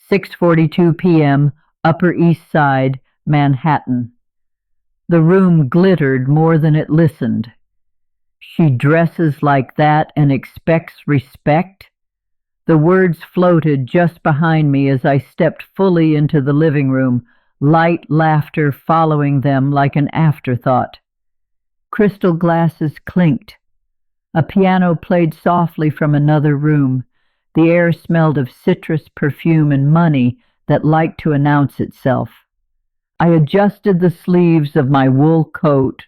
6:42 p.m., Upper East Side, Manhattan. The room glittered more than it listened. She dresses like that and expects respect? The words floated just behind me as I stepped fully into the living room, light laughter following them like an afterthought. Crystal glasses clinked. A piano played softly from another room. The air smelled of citrus perfume and money that liked to announce itself. I adjusted the sleeves of my wool coat,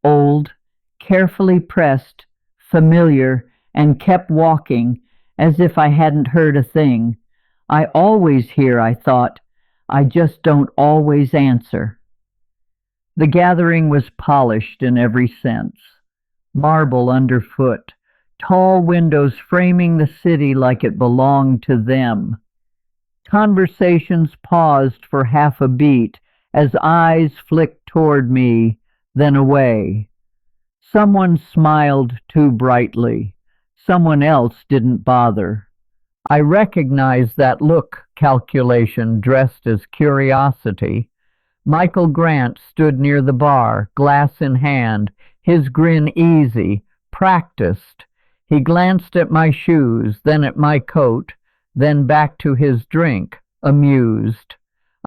old, carefully pressed, familiar, and kept walking as if I hadn't heard a thing. I always hear, I thought. I just don't always answer. The gathering was polished in every sense. Marble underfoot, tall windows framing the city like it belonged to them. Conversations paused for half a beat as eyes flicked toward me, then away. Someone smiled too brightly. Someone else didn't bother. I recognized that look calculation dressed as curiosity. Michael Grant stood near the bar, glass in hand, his grin easy, practiced. He glanced at my shoes, then at my coat, then back to his drink, amused.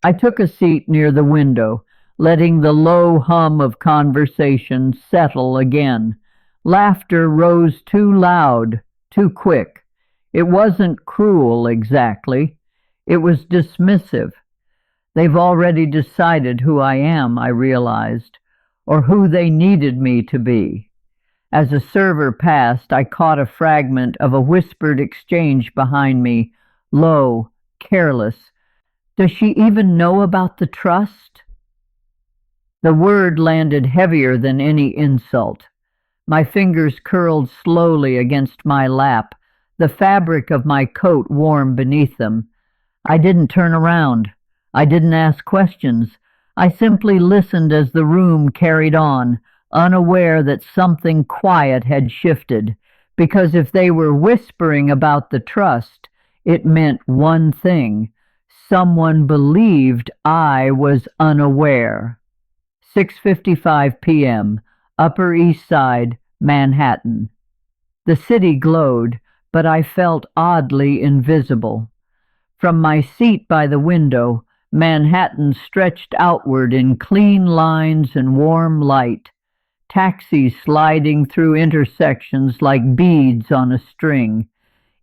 I took a seat near the window, letting the low hum of conversation settle again. Laughter rose too loud, too quick. It wasn't cruel exactly. It was dismissive. They've already decided who I am, I realized, or who they needed me to be. As a server passed, I caught a fragment of a whispered exchange behind me, low, careless. Does she even know about the trust? The word landed heavier than any insult. My fingers curled slowly against my lap, the fabric of my coat warm beneath them. I didn't turn around. I didn't ask questions. I simply listened as the room carried on, unaware that something quiet had shifted, because if they were whispering about the trust, it meant one thing. Someone believed I was unaware. 6:55 p.m., Upper East Side, Manhattan. The city glowed, but I felt oddly invisible. From my seat by the window, Manhattan stretched outward in clean lines and warm light, taxis sliding through intersections like beads on a string.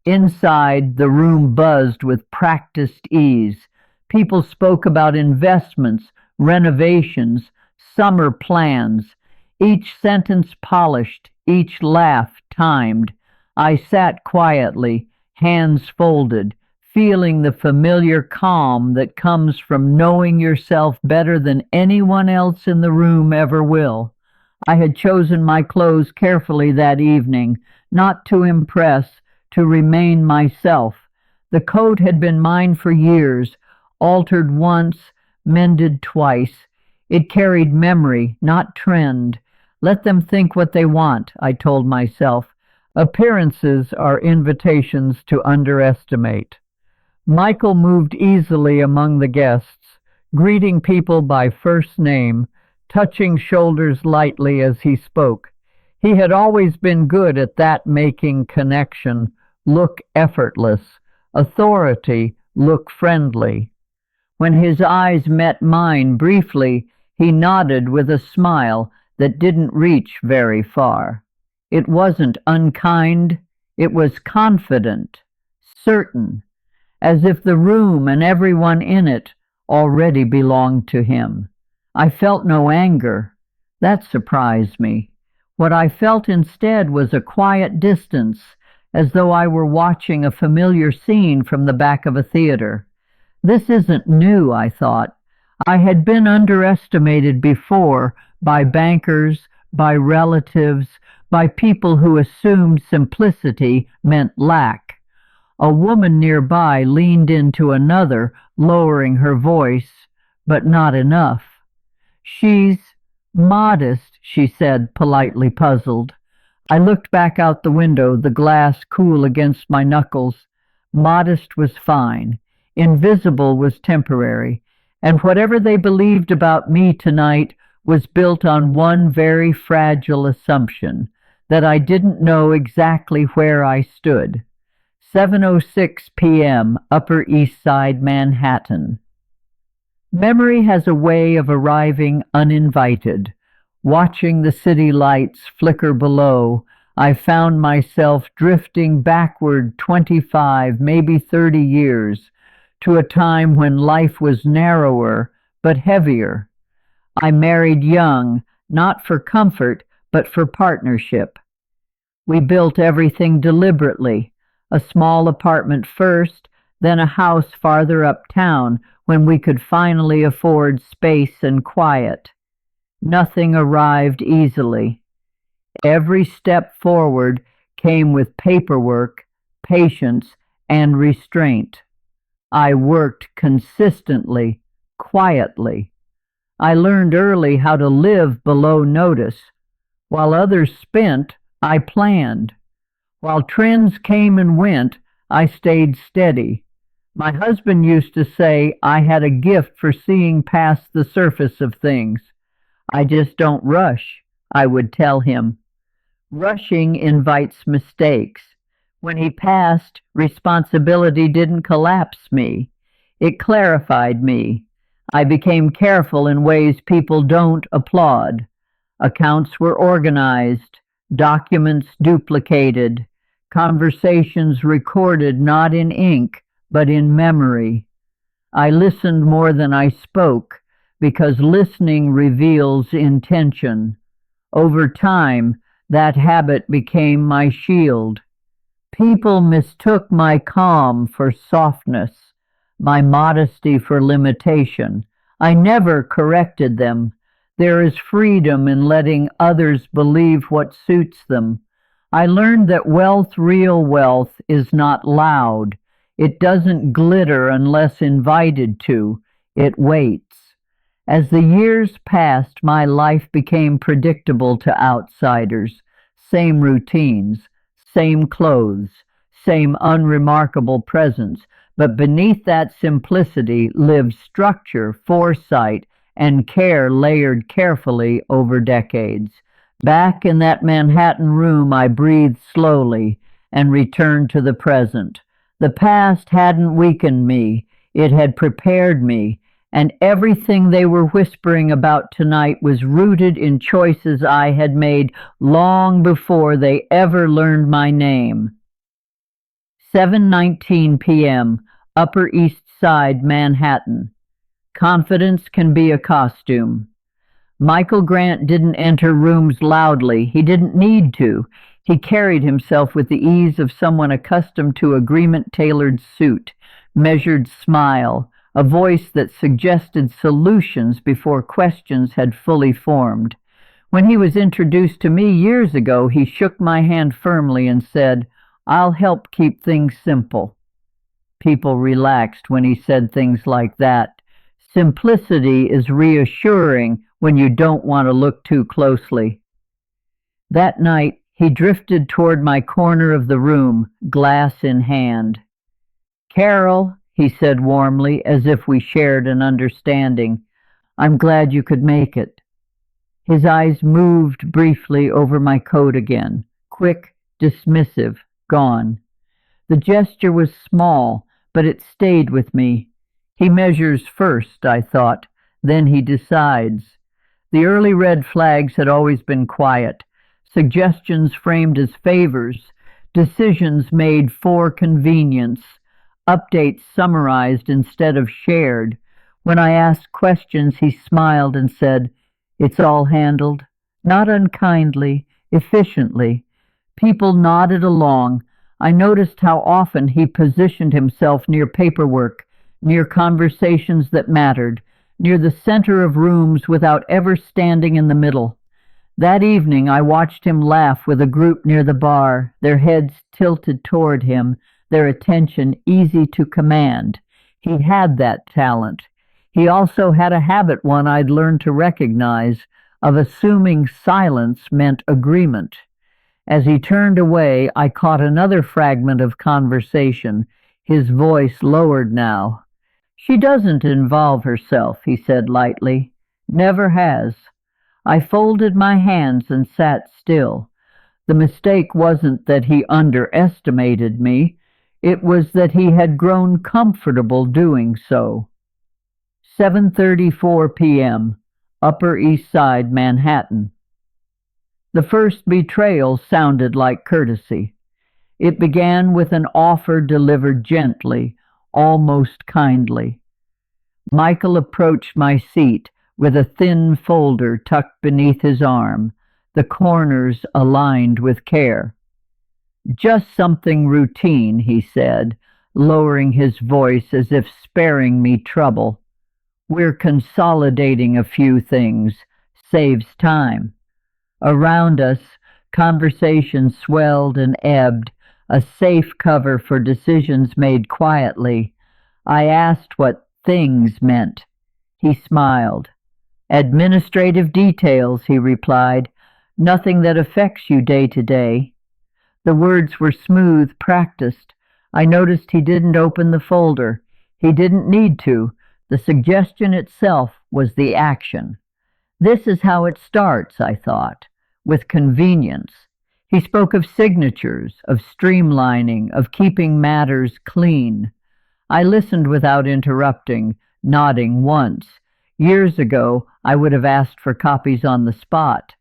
Inside, the room buzzed with practiced ease. People spoke about investments, renovations, summer plans, each sentence polished, each laugh timed. I sat quietly, hands folded, feeling the familiar calm that comes from knowing yourself better than anyone else in the room ever will. I had chosen my clothes carefully that evening, not to impress, to remain myself. The coat had been mine for years, altered once, mended twice. It carried memory, not trend. Let them think what they want, I told myself. Appearances are invitations to underestimate. Michael moved easily among the guests, greeting people by first name, touching shoulders lightly as he spoke. He had always been good at that, making connection look effortless, authority look friendly. When his eyes met mine briefly, he nodded with a smile that didn't reach very far. It wasn't unkind, it was confident, certain, as if the room and everyone in it already belonged to him. I felt no anger. That surprised me. What I felt instead was a quiet distance, as though I were watching a familiar scene from the back of a theater. This isn't new, I thought. I had been underestimated before by bankers, by relatives, by people who assumed simplicity meant lack. A woman nearby leaned into another, lowering her voice, but not enough. She's modest, she said, politely puzzled. I looked back out the window, the glass cool against my knuckles. Modest was fine. Invisible was temporary, and whatever they believed about me tonight was built on one very fragile assumption, that I didn't know exactly where I stood. 7:06 p.m., Upper East Side, Manhattan. Memory has a way of arriving uninvited. Watching the city lights flicker below, I found myself drifting backward 25, maybe 30 years, to a time when life was narrower but heavier. I married young, not for comfort, but for partnership. We built everything deliberately, a small apartment first, then a house farther uptown when we could finally afford space and quiet. Nothing arrived easily. Every step forward came with paperwork, patience, and restraint. I worked consistently, quietly. I learned early how to live below notice. While others spent, I planned. While trends came and went, I stayed steady. My husband used to say I had a gift for seeing past the surface of things. I just don't rush, I would tell him. Rushing invites mistakes. When he passed, responsibility didn't collapse me. It clarified me. I became careful in ways people don't applaud. Accounts were organized, documents duplicated, conversations recorded not in ink, but in memory. I listened more than I spoke, because listening reveals intention. Over time, that habit became my shield. People mistook my calm for softness, my modesty for limitation. I never corrected them. There is freedom in letting others believe what suits them. I learned that wealth, real wealth, is not loud. It doesn't glitter unless invited to. It waits. As the years passed, my life became predictable to outsiders. Same routines, same clothes, same unremarkable presence. But beneath that simplicity lived structure, foresight, and care layered carefully over decades. Back in that Manhattan room, I breathed slowly and returned to the present. The past hadn't weakened me. It had prepared me, and everything they were whispering about tonight was rooted in choices I had made long before they ever learned my name. 7:19 p.m., Upper East Side, Manhattan. Confidence can be a costume. Michael Grant didn't enter rooms loudly. He didn't need to. He carried himself with the ease of someone accustomed to agreement-tailored suit, measured smile, a voice that suggested solutions before questions had fully formed. When he was introduced to me years ago, he shook my hand firmly and said, "I'll help keep things simple." People relaxed when he said things like that. Simplicity is reassuring when you don't want to look too closely. That night, he drifted toward my corner of the room, glass in hand. "Carol," he said warmly, as if we shared an understanding, "I'm glad you could make it." His eyes moved briefly over my coat again, quick, dismissive, gone. The gesture was small, but it stayed with me. He measures first, I thought, then he decides. The early red flags had always been quiet, suggestions framed as favors, decisions made for convenience, updates summarized instead of shared. When I asked questions, he smiled and said, "It's all handled, not unkindly, efficiently." People nodded along. I noticed how often he positioned himself near paperwork, near conversations that mattered, near the center of rooms without ever standing in the middle. That evening I watched him laugh with a group near the bar, their heads tilted toward him, their attention easy to command. He had that talent. He also had a habit, one I'd learned to recognize, of assuming silence meant agreement. As he turned away, I caught another fragment of conversation, his voice lowered now. She doesn't involve herself, he said lightly. Never has. I folded my hands and sat still. The mistake wasn't that he underestimated me. It was that he had grown comfortable doing so. 7:34 p.m., Upper East Side, Manhattan. The first betrayal sounded like courtesy. It began with an offer delivered gently, almost kindly. Michael approached my seat with a thin folder tucked beneath his arm, the corners aligned with care. "Just something routine," he said, lowering his voice as if sparing me trouble. "We're consolidating a few things. Saves time." Around us, conversation swelled and ebbed, a safe cover for decisions made quietly. I asked what things meant. He smiled. "Administrative details," he replied. "Nothing that affects you day to day." The words were smooth, practiced. I noticed he didn't open the folder. He didn't need to. The suggestion itself was the action. This is how it starts, I thought, with convenience. He spoke of signatures, of streamlining, of keeping matters clean. I listened without interrupting, nodding once. Years ago, I would have asked for copies on the spot.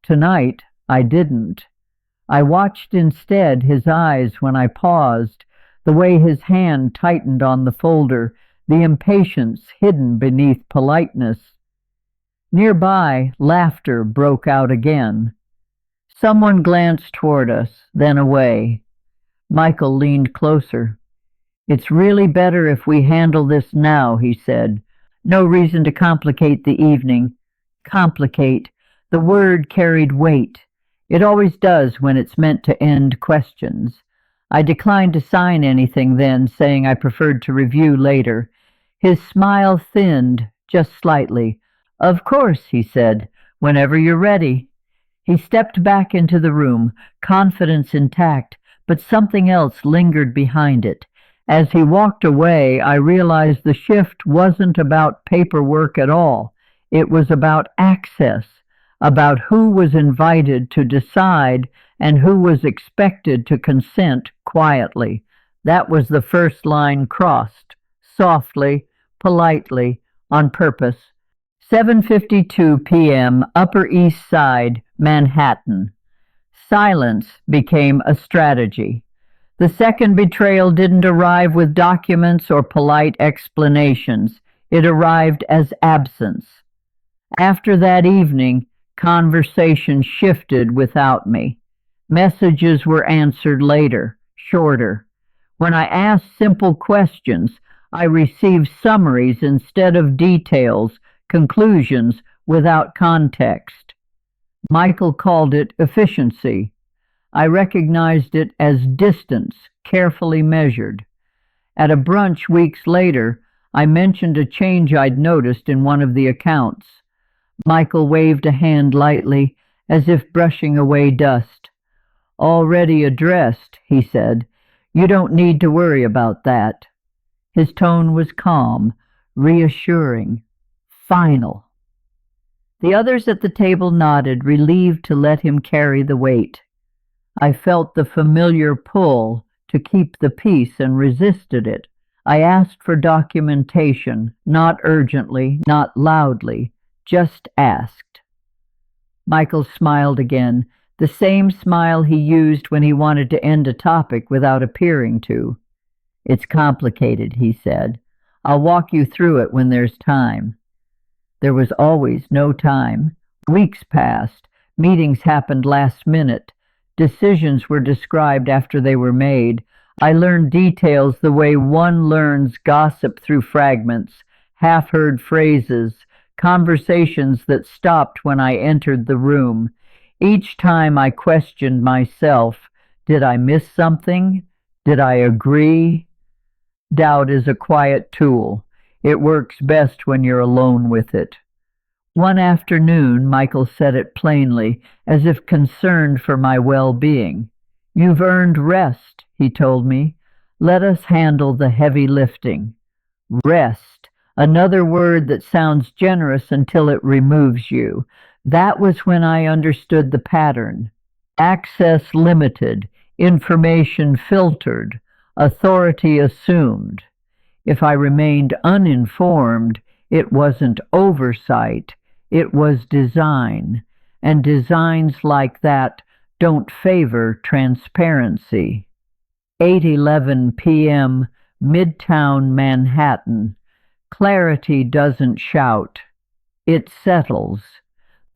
Tonight, I didn't. I watched instead his eyes when I paused, the way his hand tightened on the folder, the impatience hidden beneath politeness. Nearby, laughter broke out again. Someone glanced toward us, then away. Michael leaned closer. "It's really better if we handle this now," he said. "No reason to complicate the evening." Complicate. The word carried weight. It always does when it's meant to end questions. I declined to sign anything then, saying I preferred to review later. His smile thinned, just slightly. "Of course," he said, "whenever you're ready." He stepped back into the room, confidence intact, but something else lingered behind it. As he walked away, I realized the shift wasn't about paperwork at all. It was about access, about who was invited to decide and who was expected to consent quietly. That was the first line crossed, softly, politely, on purpose. 7:52 p.m., Upper East Side, Manhattan. Silence became a strategy. The second betrayal didn't arrive with documents or polite explanations. It arrived as absence. After that evening, conversation shifted without me. Messages were answered later, shorter. When I asked simple questions, I received summaries instead of details, conclusions without context. Michael called it efficiency. I recognized it as distance, carefully measured. At a brunch weeks later, I mentioned a change I'd noticed in one of the accounts. Michael waved a hand lightly, as if brushing away dust. "Already addressed," he said. "You don't need to worry about that." His tone was calm, reassuring, final. The others at the table nodded, relieved to let him carry the weight. I felt the familiar pull to keep the peace and resisted it. I asked for documentation, not urgently, not loudly, just asked. Michael smiled again, the same smile he used when he wanted to end a topic without appearing to. "It's complicated," he said. "I'll walk you through it when there's time." There was always no time. Weeks passed. Meetings happened last minute. Decisions were described after they were made. I learned details the way one learns gossip through fragments, half-heard phrases, conversations that stopped when I entered the room. Each time I questioned myself, did I miss something? Did I agree? Doubt is a quiet tool. It works best when you're alone with it. One afternoon, Michael said it plainly, as if concerned for my well-being. "You've earned rest," he told me. "Let us handle the heavy lifting." Rest, another word that sounds generous until it removes you. That was when I understood the pattern. Access limited, information filtered, authority assumed. If I remained uninformed, it wasn't oversight, it was design. And designs like that don't favor transparency. 8:11 p.m., Midtown Manhattan. Clarity doesn't shout. It settles.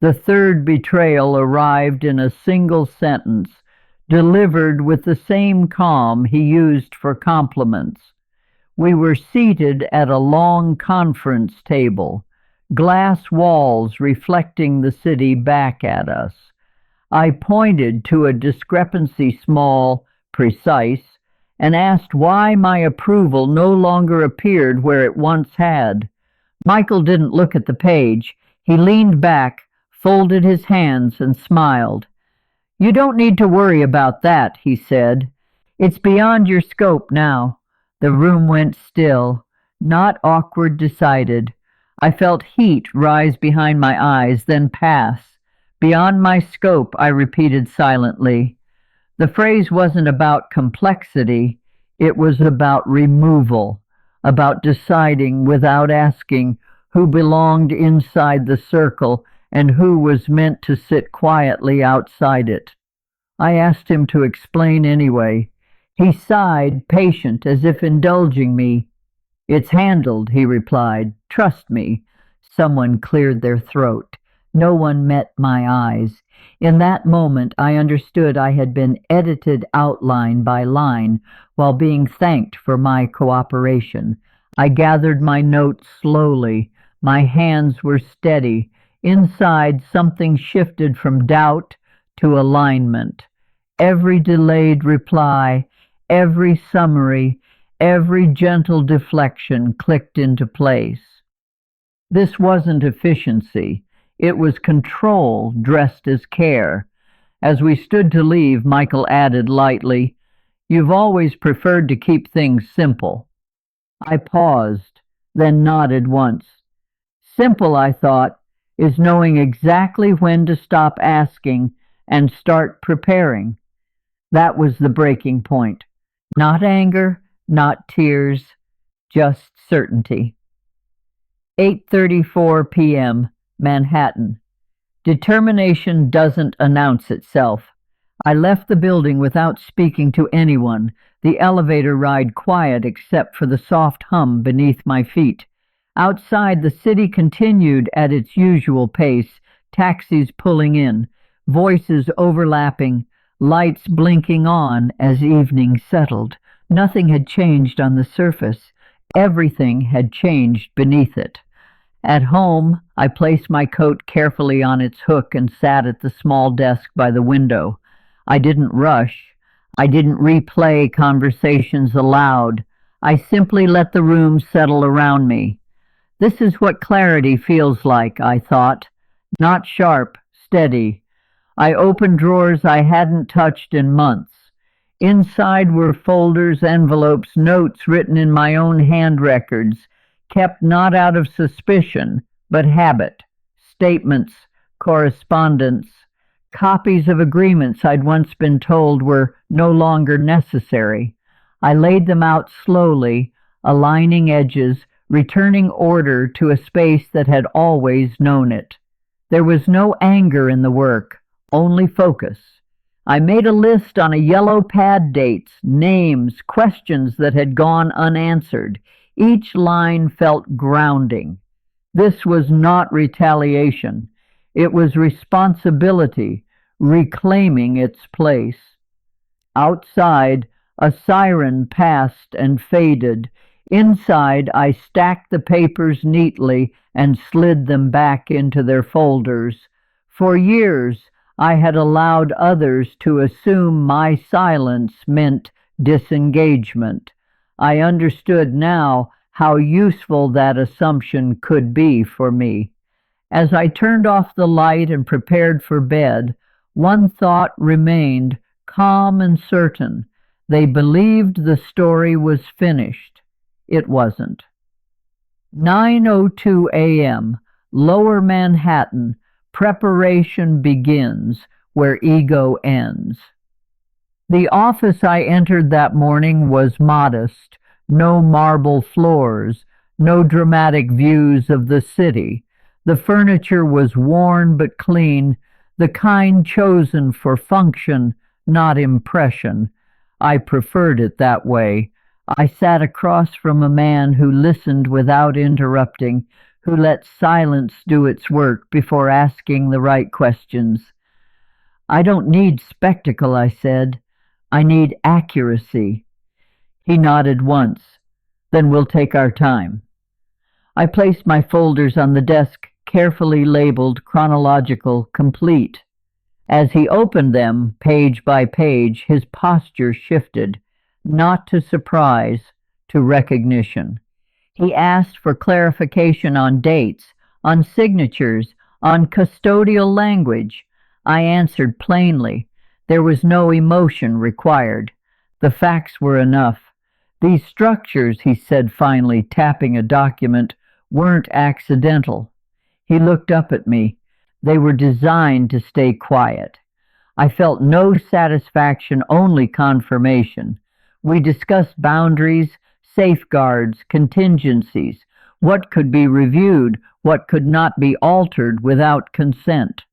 The third betrayal arrived in a single sentence, delivered with the same calm he used for compliments. We were seated at a long conference table, glass walls reflecting the city back at us. I pointed to a discrepancy small, precise, and asked why my approval no longer appeared where it once had. Michael didn't look at the page. He leaned back, folded his hands, and smiled. "You don't need to worry about that," he said. "It's beyond your scope now." The room went still, not awkward, decided. I felt heat rise behind my eyes, then pass. "Beyond my scope," I repeated silently. The phrase wasn't about complexity, it was about removal, about deciding without asking who belonged inside the circle and who was meant to sit quietly outside it. I asked him to explain anyway. He sighed, patient, as if indulging me. "It's handled," he replied. "Trust me." Someone cleared their throat. No one met my eyes. In that moment, I understood I had been edited out line by line while being thanked for my cooperation. I gathered my notes slowly. My hands were steady. Inside, something shifted from doubt to alignment. Every delayed reply, every summary, every gentle deflection clicked into place. This wasn't efficiency. It was control dressed as care. As we stood to leave, Michael added lightly, "You've always preferred to keep things simple." I paused, then nodded once. Simple, I thought, is knowing exactly when to stop asking and start preparing. That was the breaking point. Not anger, not tears, just certainty. 8:34 p.m., Manhattan. Determination doesn't announce itself. I left the building without speaking to anyone, the elevator ride quiet except for the soft hum beneath my feet. Outside, the city continued at its usual pace, taxis pulling in, voices overlapping, lights blinking on as evening settled. Nothing had changed on the surface. Everything had changed beneath it. At home, I placed my coat carefully on its hook and sat at the small desk by the window. I didn't rush. I didn't replay conversations aloud. I simply let the room settle around me. This is what clarity feels like, I thought. Not sharp, steady. I opened drawers I hadn't touched in months. Inside were folders, envelopes, notes written in my own hand records, kept not out of suspicion, but habit, statements, correspondence, copies of agreements I'd once been told were no longer necessary. I laid them out slowly, aligning edges, returning order to a space that had always known it. There was no anger in the work, only focus. I made a list on a yellow pad, dates, names, questions that had gone unanswered. Each line felt grounding. This was not retaliation. It was responsibility, reclaiming its place. Outside, a siren passed and faded. Inside, I stacked the papers neatly and slid them back into their folders. For years, I had allowed others to assume my silence meant disengagement. I understood now how useful that assumption could be for me. As I turned off the light and prepared for bed, one thought remained, calm and certain. They believed the story was finished. It wasn't. 9:02 a.m., Lower Manhattan. Preparation begins where ego ends. The office I entered that morning was modest, no marble floors, no dramatic views of the city. The furniture was worn but clean, the kind chosen for function, not impression. I preferred it that way. I sat across from a man who listened without interrupting, who let silence do its work before asking the right questions. "I don't need spectacle," I said. "I need accuracy." He nodded once. "Then we'll take our time." I placed my folders on the desk, carefully labeled chronological, complete. As he opened them, page by page, his posture shifted, not to surprise, to recognition. He asked for clarification on dates, on signatures, on custodial language. I answered plainly. There was no emotion required. The facts were enough. "These structures," he said finally, tapping a document, "weren't accidental." He looked up at me. They were designed to stay quiet. I felt no satisfaction, only confirmation. We discussed boundaries, safeguards, contingencies, what could be reviewed, what could not be altered without consent.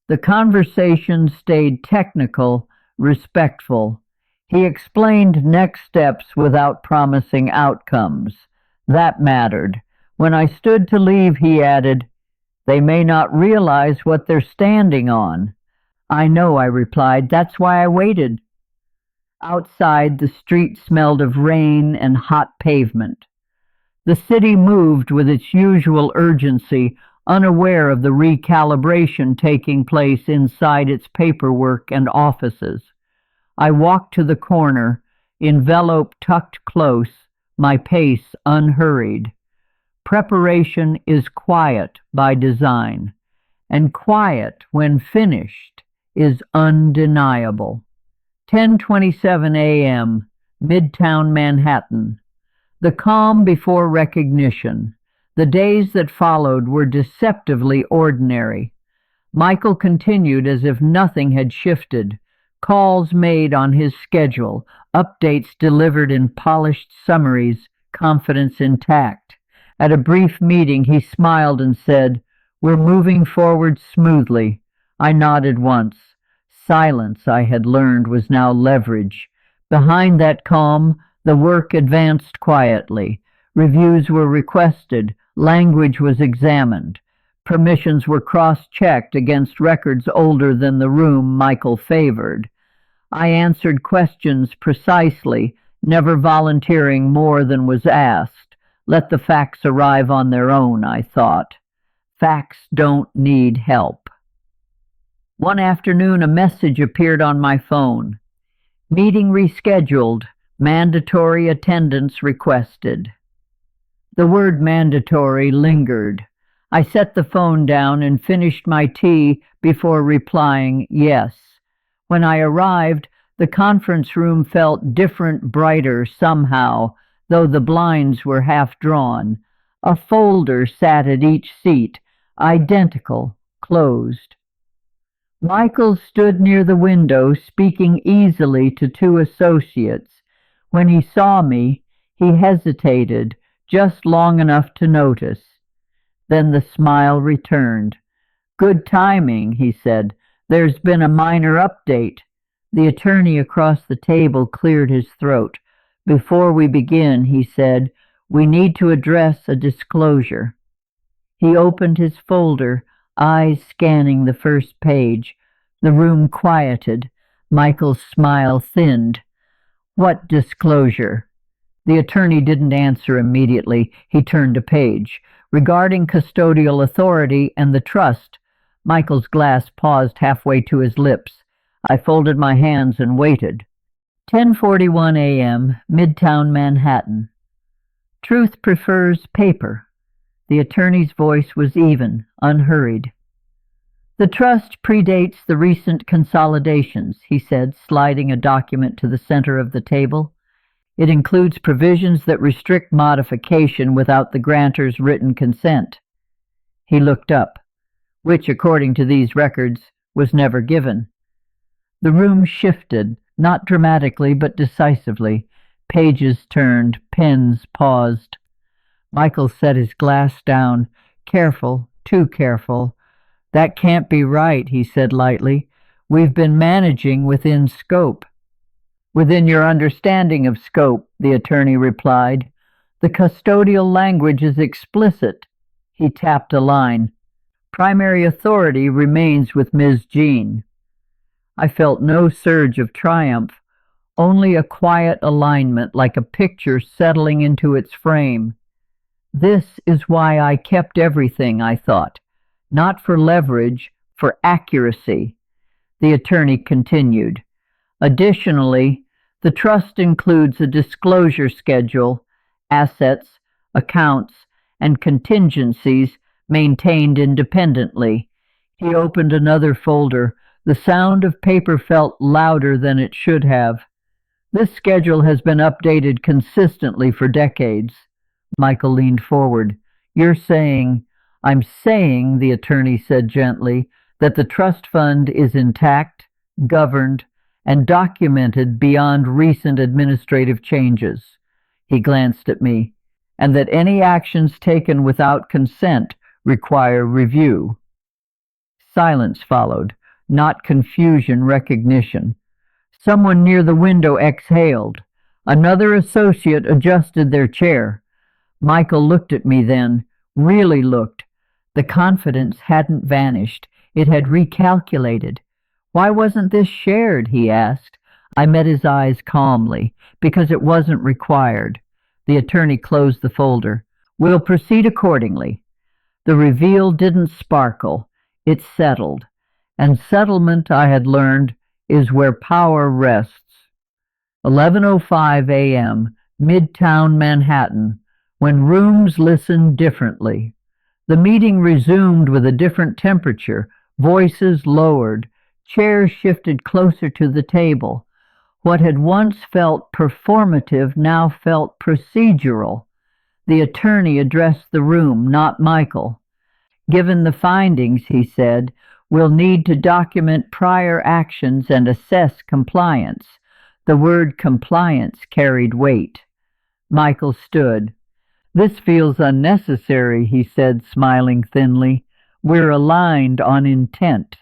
The conversation stayed technical, respectful. He explained next steps without promising outcomes. That mattered. When I stood to leave, he added, "They may not realize what they're standing on." "I know," I replied. "That's why I waited." Outside, the street smelled of rain and hot pavement. The city moved with its usual urgency, unaware of the recalibration taking place inside its paperwork and offices. I walked to the corner, envelope tucked close, my pace unhurried. Preparation is quiet by design, and quiet, when finished, is undeniable. 10:27 a.m., Midtown Manhattan. The calm before recognition. The days that followed were deceptively ordinary. Michael continued as if nothing had shifted. Calls made on his schedule, updates delivered in polished summaries, confidence intact. At a brief meeting, he smiled and said, "We're moving forward smoothly." I nodded once. Silence, I had learned, was now leverage. Behind that calm, the work advanced quietly. Reviews were requested. Language was examined. Permissions were cross-checked against records older than the room Michael favored. I answered questions precisely, never volunteering more than was asked. Let the facts arrive on their own, I thought. Facts don't need help. One afternoon, a message appeared on my phone. "Meeting rescheduled. Mandatory attendance requested." The word mandatory lingered. I set the phone down and finished my tea before replying yes. When I arrived, the conference room felt different, brighter somehow, though the blinds were half drawn. A folder sat at each seat, identical, closed. Michael stood near the window, speaking easily to two associates. When he saw me, he hesitated, just long enough to notice. Then the smile returned. "Good timing," he said. "There's been a minor update." The attorney across the table cleared his throat. "Before we begin," he said, "we need to address a disclosure." He opened his folder, eyes scanning the first page. The room quieted. Michael's smile thinned. "What disclosure?" The attorney didn't answer immediately. He turned a page. "Regarding custodial authority and the trust." Michael's glass paused halfway to his lips. I folded my hands and waited. 10:41 a.m., Midtown Manhattan. "Truth prefers paper." The attorney's voice was even, unhurried. "The trust predates the recent consolidations," he said, sliding a document to the center of the table. It includes provisions that restrict modification without the grantor's written consent. He looked up, which, according to these records, was never given. The room shifted, not dramatically but decisively. Pages turned, pens paused. Michael set his glass down. Careful, too careful. "That can't be right," he said lightly. "We've been managing within scope." "Within your understanding of scope," the attorney replied. "The custodial language is explicit." He tapped a line. "Primary authority remains with Ms. Jean." I felt no surge of triumph, only a quiet alignment, like a picture settling into its frame. This is why I kept everything, I thought. Not for leverage, for accuracy. The attorney continued. "Additionally, the trust includes a disclosure schedule, assets, accounts, and contingencies maintained independently." He opened another folder. The sound of paper felt louder than it should have. "This schedule has been updated consistently for decades." Michael leaned forward. "You're saying—" "I'm saying," the attorney said gently, "that the trust fund is intact, governed, and documented beyond recent administrative changes." He glanced at me. "And that any actions taken without consent require review." Silence followed, not confusion, recognition. Someone near the window exhaled. Another associate adjusted their chair. Michael looked at me then, really looked. The confidence hadn't vanished. It had recalculated. "Why wasn't this shared?" he asked. I met his eyes calmly. "Because it wasn't required." The attorney closed the folder. "We'll proceed accordingly." The reveal didn't sparkle. It settled. And settlement, I had learned, is where power rests. 11:05 a.m., Midtown Manhattan, when rooms listened differently. The meeting resumed with a different temperature. Voices lowered. Chairs shifted closer to the table. What had once felt performative now felt procedural. The attorney addressed the room, not Michael. "Given the findings," he said, "we'll need to document prior actions and assess compliance." The word compliance carried weight. Michael stood. "This feels unnecessary," he said, smiling thinly. "We're aligned on intent."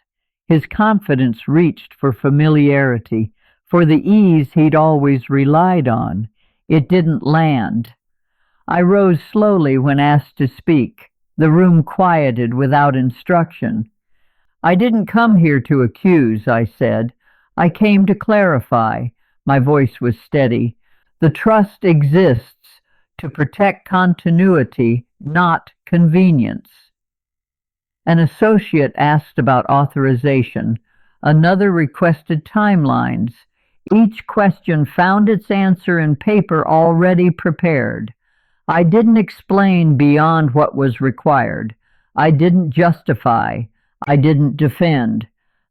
His confidence reached for familiarity, for the ease he'd always relied on. It didn't land. I rose slowly when asked to speak. The room quieted without instruction. "I didn't come here to accuse," I said. "I came to clarify." My voice was steady. "The trust exists to protect continuity, not convenience." An associate asked about authorization. Another requested timelines. Each question found its answer in paper already prepared. I didn't explain beyond what was required. I didn't justify. I didn't defend.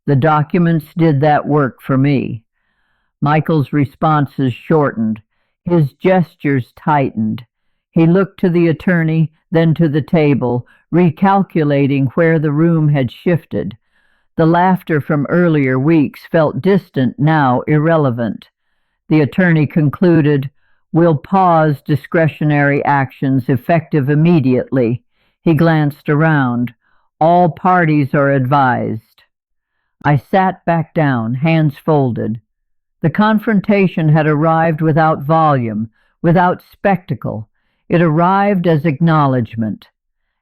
The documents did that work for me. Michael's responses shortened. His gestures tightened. He looked to the attorney, then to the table, recalculating where the room had shifted. The laughter from earlier weeks felt distant, now irrelevant. The attorney concluded, "We'll pause discretionary actions effective immediately." He glanced around. "All parties are advised." I sat back down, hands folded. The confrontation had arrived without volume, without spectacle. It arrived as acknowledgment.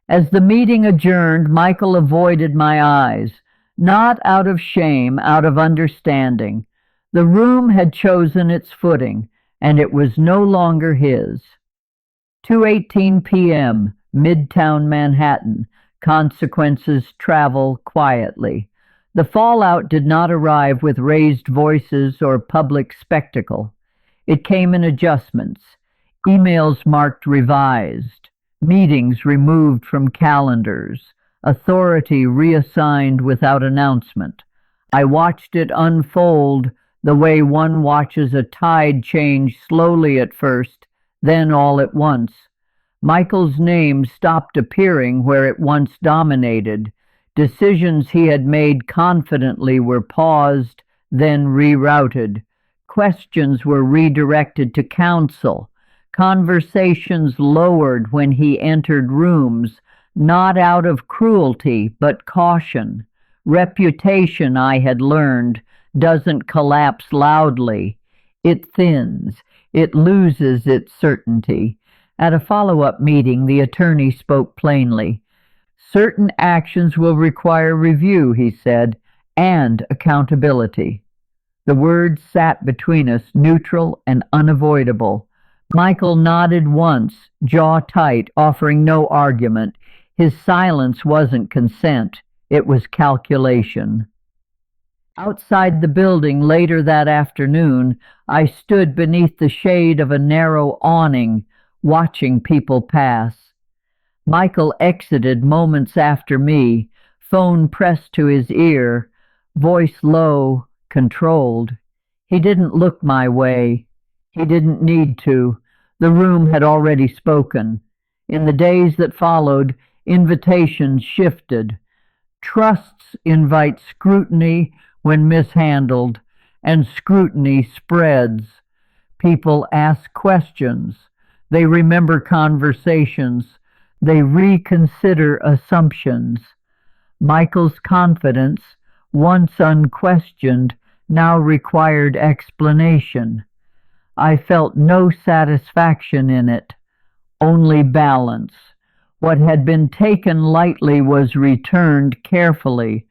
As the meeting adjourned, Michael avoided my eyes, not out of shame, out of understanding. The room had chosen its footing, and it was no longer his. 2:18 p.m., Midtown Manhattan. Consequences travel quietly. The fallout did not arrive with raised voices or public spectacle. It came in adjustments. Emails marked revised. Meetings removed from calendars. Authority reassigned without announcement. I watched it unfold, the way one watches a tide change slowly at first, then all at once. Michael's name stopped appearing where it once dominated. Decisions he had made confidently were paused, then rerouted. Questions were redirected to counsel. Conversations lowered when he entered rooms, not out of cruelty, but caution. Reputation, I had learned, doesn't collapse loudly. It thins. It loses its certainty. At a follow-up meeting, the attorney spoke plainly. Certain actions will require review, he said, and accountability. The words sat between us, neutral and unavoidable. Michael nodded once, jaw tight, offering no argument. His silence wasn't consent, it was calculation. Outside the building later that afternoon, I stood beneath the shade of a narrow awning, watching people pass. Michael exited moments after me, phone pressed to his ear, voice low, controlled. He didn't look my way. He didn't need to. The room had already spoken. In the days that followed, invitations shifted. Trusts invite scrutiny when mishandled, and scrutiny spreads. People ask questions. They remember conversations. They reconsider assumptions. Michael's confidence, once unquestioned, now required explanation. I felt no satisfaction in it, only balance. What had been taken lightly was returned carefully.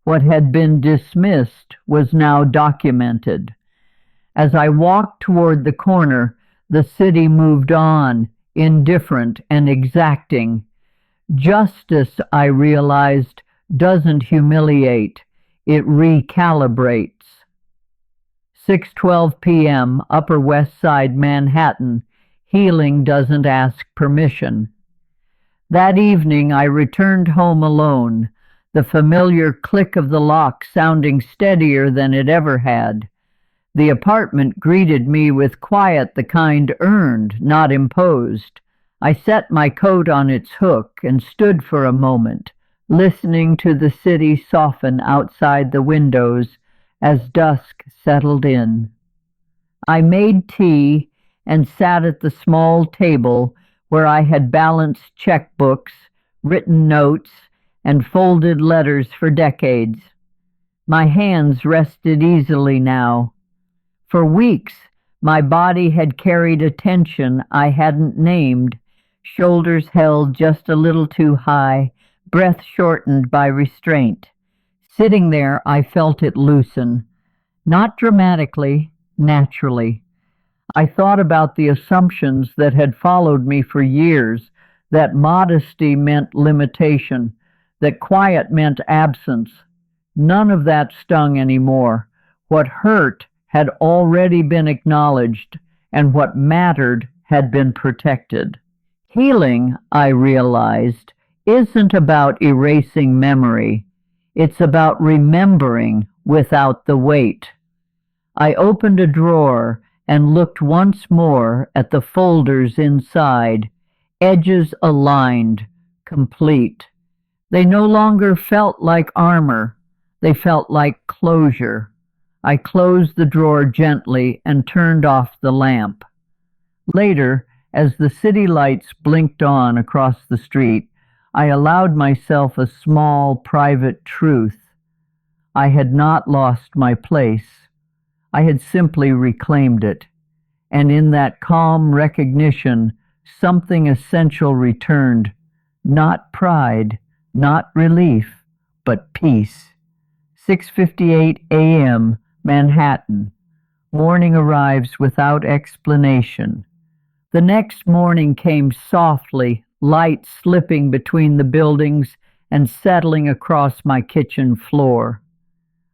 What had been dismissed was now documented. As I walked toward the corner, the city moved on, indifferent and exacting. Justice, I realized, doesn't humiliate. It recalibrates. 6:12 p.m., Upper West Side, Manhattan. Healing doesn't ask permission. That evening I returned home alone, the familiar click of the lock sounding steadier than it ever had. The apartment greeted me with quiet the kind earned, not imposed. I set my coat on its hook and stood for a moment, listening to the city soften outside the windows as dusk settled in. I made tea and sat at the small table where I had balanced checkbooks, written notes, and folded letters for decades. My hands rested easily now. For weeks, my body had carried a tension I hadn't named, shoulders held just a little too high, breath shortened by restraint. Sitting there, I felt it loosen. Not dramatically, naturally. I thought about the assumptions that had followed me for years, that modesty meant limitation, that quiet meant absence. None of that stung anymore. What hurt had already been acknowledged, and what mattered had been protected. Healing, I realized, isn't about erasing memory. It's about remembering without the weight. I opened a drawer and looked once more at the folders inside, edges aligned, complete. They no longer felt like armor. They felt like closure. I closed the drawer gently and turned off the lamp. Later, as the city lights blinked on across the street, I allowed myself a small, private truth. I had not lost my place. I had simply reclaimed it. And in that calm recognition, something essential returned. Not pride, not relief, but peace. 6:58 a.m., Manhattan. Morning arrives without explanation. The next morning came softly, light slipping between the buildings and settling across my kitchen floor.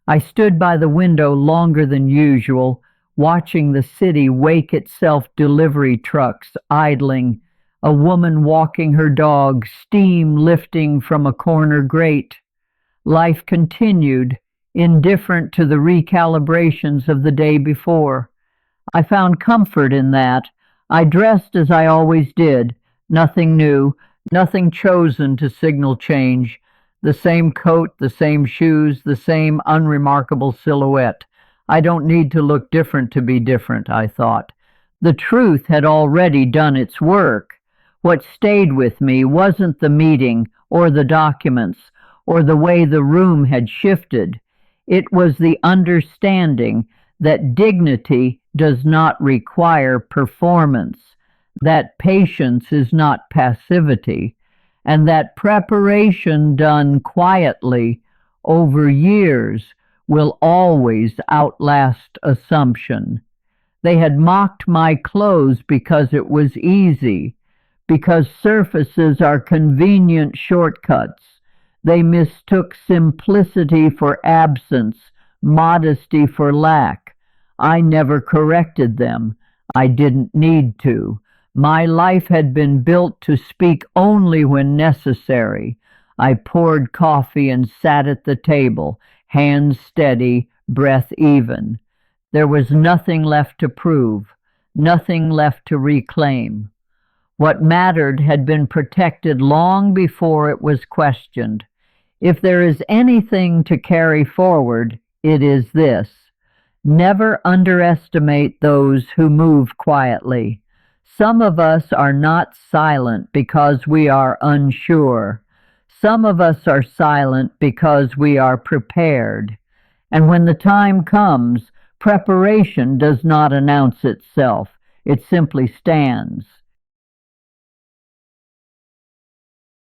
I stood by the window longer than usual, watching the city wake itself, delivery trucks idling, a woman walking her dog, steam lifting from a corner grate. Life continued, indifferent to the recalibrations of the day before. I found comfort in that. I dressed as I always did, nothing new, nothing chosen to signal change. The same coat, the same shoes, the same unremarkable silhouette. I don't need to look different to be different, I thought. The truth had already done its work. What stayed with me wasn't the meeting or the documents or the way the room had shifted. It was the understanding that dignity does not require performance, that patience is not passivity, and that preparation done quietly over years will always outlast assumption. They had mocked my clothes because it was easy, because surfaces are convenient shortcuts. They mistook simplicity for absence, modesty for lack. I never corrected them. I didn't need to. My life had been built to speak only when necessary. I poured coffee and sat at the table, hands steady, breath even. There was nothing left to prove, nothing left to reclaim. What mattered had been protected long before it was questioned. If there is anything to carry forward, it is this: never underestimate those who move quietly. Some of us are not silent because we are unsure. Some of us are silent because we are prepared. And when the time comes, preparation does not announce itself. It simply stands.